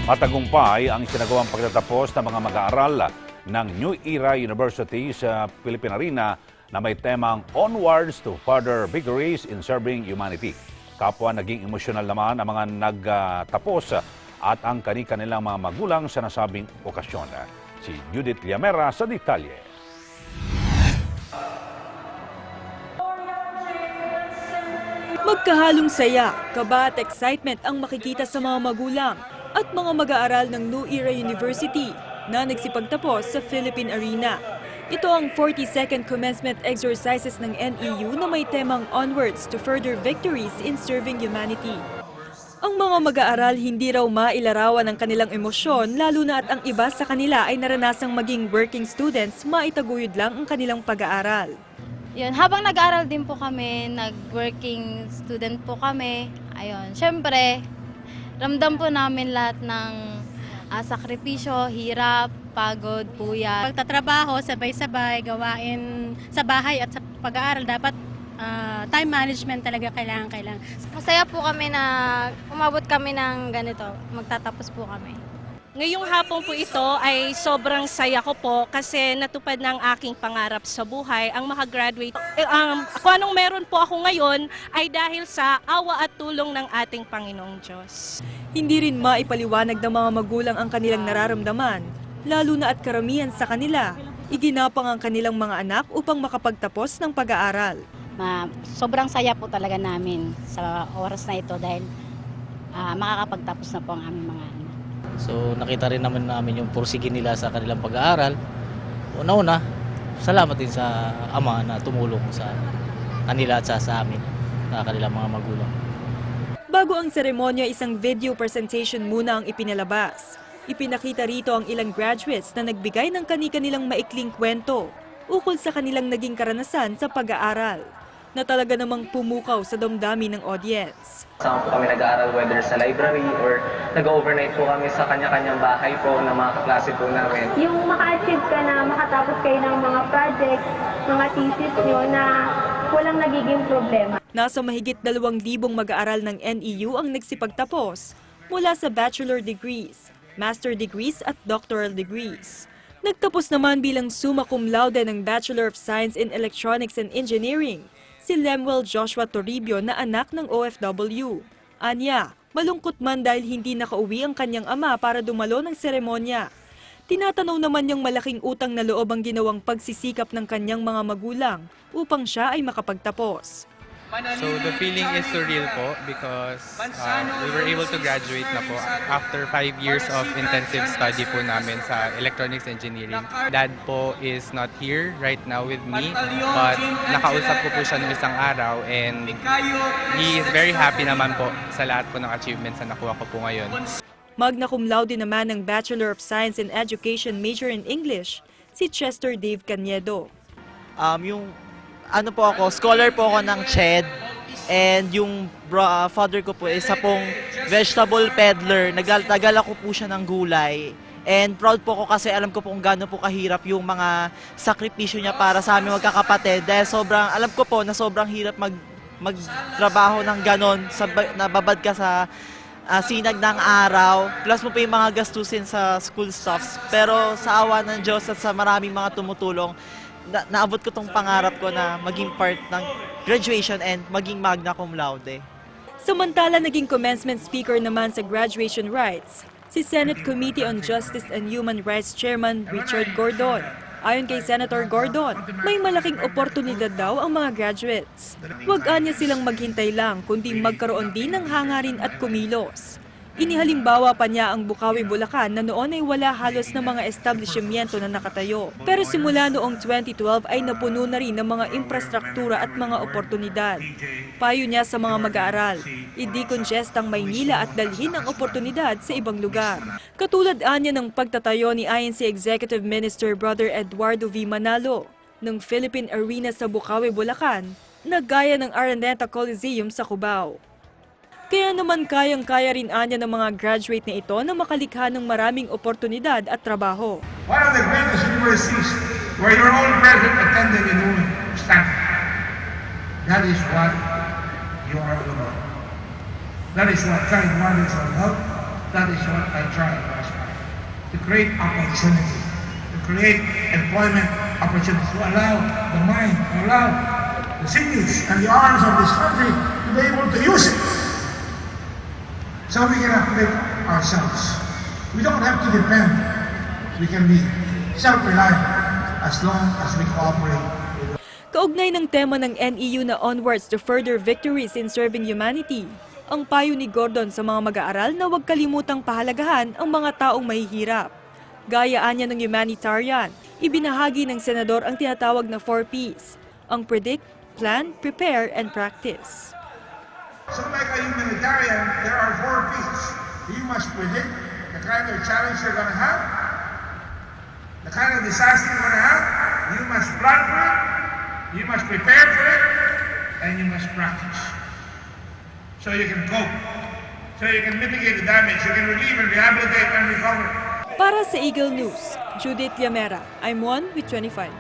Matagumpay ang isinagawang pagtatapos ng mga mag-aaral ng New Era University sa Philippine Arena na may temang Onwards to Further Victories in Serving Humanity. Kapwa naging emosyonal naman ang mga nagtapos at ang kanilang mga magulang sa nasabing okasyon. Si Judith Liamera sa detalye. Magkahalong saya, kaba at excitement ang makikita sa mga magulang at mga mag-aaral ng New Era University na nagsipagtapos sa Philippine Arena. Ito ang 42nd commencement exercises ng NEU na may temang Onwards to Further Victories in Serving Humanity. Ang mga mag-aaral hindi raw mailarawan ang kanilang emosyon, lalo na at ang iba sa kanila ay naranasang maging working students, maitaguyod lang ang kanilang pag-aaral. Yun, habang nag-aaral din po kami, nag-working student po kami, ayun, syempre, ramdam po namin lahat ng sakripisyo, hirap, pagod, puyat. Pagtatrabaho, sabay-sabay, gawain sa bahay at sa pag-aaral, dapat time management talaga kailangan. Masaya po kami na umabot kami ng ganito, magtatapos po kami. Ngayong hapon po ito ay sobrang saya ko po kasi natupad ng aking pangarap sa buhay ang makagraduate. Kung anong meron po ako ngayon ay dahil sa awa at tulong ng ating Panginoong Diyos. Hindi rin maipaliwanag ng mga magulang ang kanilang nararamdaman, lalo na at karamihan sa kanila, iginapang ang kanilang mga anak upang makapagtapos ng pag-aaral. Sobrang saya po talaga namin sa oras na ito dahil makakapagtapos na po ang aming mga anak. So nakita rin namin yung pursige nila sa kanilang pag-aaral. Una-una, salamat din sa Ama na tumulong sa kanila at sa amin, sa kanilang mga magulang. Bago ang seremonya, isang video presentation muna ang ipinalabas. Ipinakita rito ang ilang graduates na nagbigay ng kani-kanilang maikling kwento ukol sa kanilang naging karanasan sa pag-aaral, na talaga namang pumukaw sa damdamin ng audience. Saan po kami nag-aaral, whether sa library or nag-overnight po kami sa kanya-kanyang bahay po ng mga kaklase po namin. Yung maka-achieve ka na makatapos kayo ng mga projects, mga thesis nyo na walang nagiging problema. Nasa mahigit 2,000 mag-aaral ng NEU ang nagsipagtapos mula sa bachelor degrees, master degrees at doctoral degrees. Nagtapos naman bilang summa cum laude ng Bachelor of Science in Electronics and Engineering si Lemuel Joshua Toribio na anak ng OFW. Anya, malungkot man dahil hindi nakauwi ang kanyang ama para dumalo ng seremonya. Tinatanaw naman niyang malaking utang na loob ang ginawang pagsisikap ng kanyang mga magulang upang siya ay makapagtapos. So the feeling is surreal po because we were able to graduate na po after 5 years of intensive study po namin sa electronics engineering. Dad po is not here right now with me, but nakausap ko po siya ng isang araw and he is very happy naman po sa lahat po ng achievements na nakuha ko po ngayon. Magna cum laude naman ng Bachelor of Science in Education major in English si Chester Dave Caniedo. Ano po ako, scholar po ako ng CHED, and yung father ko po isa pong vegetable peddler. Nagdala ko po siya ng gulay. And proud po ako kasi alam ko po kung gaano po kahirap yung mga sakripisyo niya para sa aming magkakapatid. Dahil alam ko po na sobrang hirap magtrabaho ng ganon, nababad ka sa sinag ng araw. Plus mo pa yung mga gastusin sa school stuffs. Pero sa awa ng Diyos at sa maraming mga tumutulong, naabot ko tong pangarap ko na maging part ng graduation and maging magna cum laude. Samantala, naging commencement speaker naman sa graduation rites si Senate Committee on Justice and Human Rights Chairman Richard Gordon. Ayon kay Senator Gordon, may malaking oportunidad daw ang mga graduates. Huwag anya silang maghintay lang, kundi magkaroon din ng hangarin at kumilos. Inihalimbawa pa niya ang Bukawi, Bulacan na noon ay wala halos na mga establishmento na nakatayo. Pero simula noong 2012 ay napuno na rin ng mga infrastruktura at mga oportunidad. Payo niya sa mga mag-aaral, i-decongest ang Maynila at dalhin ang oportunidad sa ibang lugar. Katulad anya ng pagtatayo ni INC Executive Minister Brother Eduardo V. Manalo ng Philippine Arena sa Bukawi, Bulacan na gaya ng Araneta Coliseum sa Cubao. Kaya naman kayang-kaya rin anya ng mga graduate na ito na makalikha ng maraming oportunidad at trabaho. One of the greatest universities where your own president attended in Stanford. That is what you are all about. That is what Kind One is all about. That is what I try to aspire. To create opportunity, to create employment opportunities, to allow the mind, to allow the sinews and the arms of this country to be able to use it. So we can uplift ourselves. We don't have to depend. We can be self-reliant as long as we cooperate. Kaugnay ng tema ng NEU na Onwards to Further Victories in Serving Humanity, ang payo ni Gordon sa mga mag-aaral na huwag kalimutang pahalagahan ang mga taong mahihirap. Gayaan niya ng humanitarian, ibinahagi ng senador ang tinatawag na 4Ps, ang predict, plan, prepare, and practice. So like a humanitarian, there are 4 Ps. You must predict the kind of challenge you're going to have, the kind of disaster you're going to have. You must plan for it, you must prepare for it, and you must practice. So you can cope, so you can mitigate the damage, you can relieve and rehabilitate and recover. Para sa Eagle News, Judith Llamera, I'm 1 with 25.